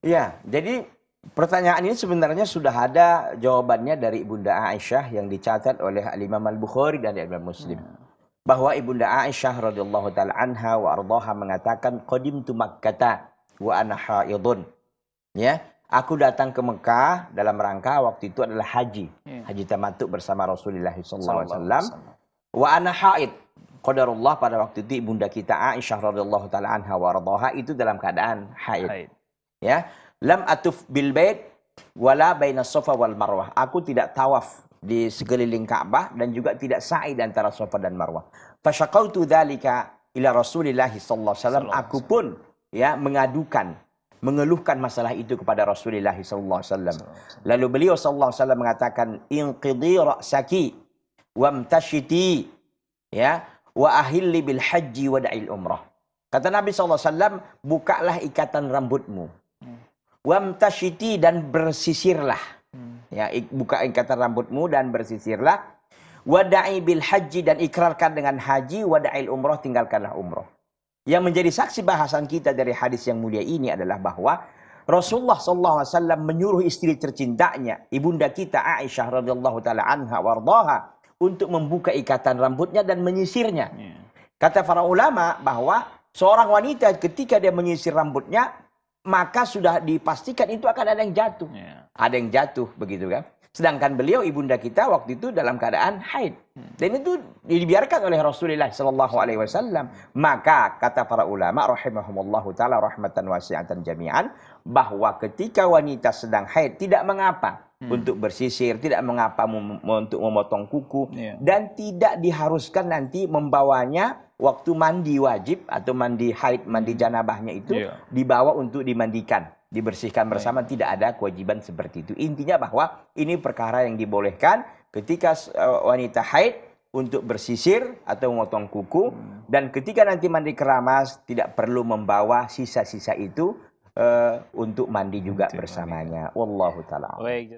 Ya, jadi pertanyaan ini sebenarnya sudah ada jawabannya dari Ibunda Aisyah yang dicatat oleh Al-Imam Al-Bukhari dan Imam Muslim. Bahwa Ibunda Aisyah radhiyallahu taala anha wa ardhaha mengatakan qadimtu Makkah wa ana haidun. Ya, aku datang ke Mekah dalam rangka waktu itu adalah haji. Haji tamattu bersama Rasulullah sallallahu alaihi wasallam. Wa ana haid. Qadarullah pada waktu itu Ibunda kita Aisyah radhiyallahu taala anha wa ardhaha itu dalam keadaan haid. Ya, lam atuf bil bait wala baina Safa wal Marwah. Aku tidak tawaf di sekeliling Ka'bah dan juga tidak sa'i di antara Safa dan Marwah. Fasyaqautu dzalika ila Rasulillah sallallahu alaihi wasallam. Aku pun ya mengeluhkan masalah itu kepada Rasulullah sallallahu alaihi wasallam. Lalu beliau sallallahu alaihi wasallam mengatakan inqidhi ra'saki wamtashiti ya wa ahilli bil haji wa da'il umrah. Kata Nabi sallallahu alaihi wasallam, bukalah ikatan rambutmu. Wamtashiti dan bersisirlah. Ya, buka ikatan rambutmu dan bersisirlah. Wada'i bil haji dan ikrarkan dengan haji, wada'il umrah tinggalkanlah umrah. Yang menjadi saksi bahasan kita dari hadis yang mulia ini adalah bahwa Rasulullah SAW menyuruh istri tercintanya, ibunda kita Aisyah radhiyallahu taala anha wardaha, untuk membuka ikatan rambutnya dan menyisirnya. Kata para ulama bahwa seorang wanita ketika dia menyisir rambutnya, maka sudah dipastikan itu akan ada yang jatuh. Ada yang jatuh, begitu kan. Sedangkan beliau, ibunda kita, waktu itu dalam keadaan haid. Dan itu dibiarkan oleh Rasulullah SAW. Maka, kata para ulama, rahimahumullahu ta'ala, rahmatan wasi'atan jami'an, bahwa ketika wanita sedang haid, tidak mengapa untuk bersisir, tidak mengapa untuk memotong kuku, dan tidak diharuskan nanti membawanya waktu mandi wajib atau mandi haid, mandi janabahnya itu dibawa untuk dimandikan, dibersihkan bersama. Tidak ada kewajiban seperti itu. Intinya bahwa ini perkara yang dibolehkan ketika wanita haid untuk bersisir atau memotong kuku, dan ketika nanti mandi keramas tidak perlu membawa sisa-sisa itu untuk mandi juga bersamanya. Wallahu ta'ala.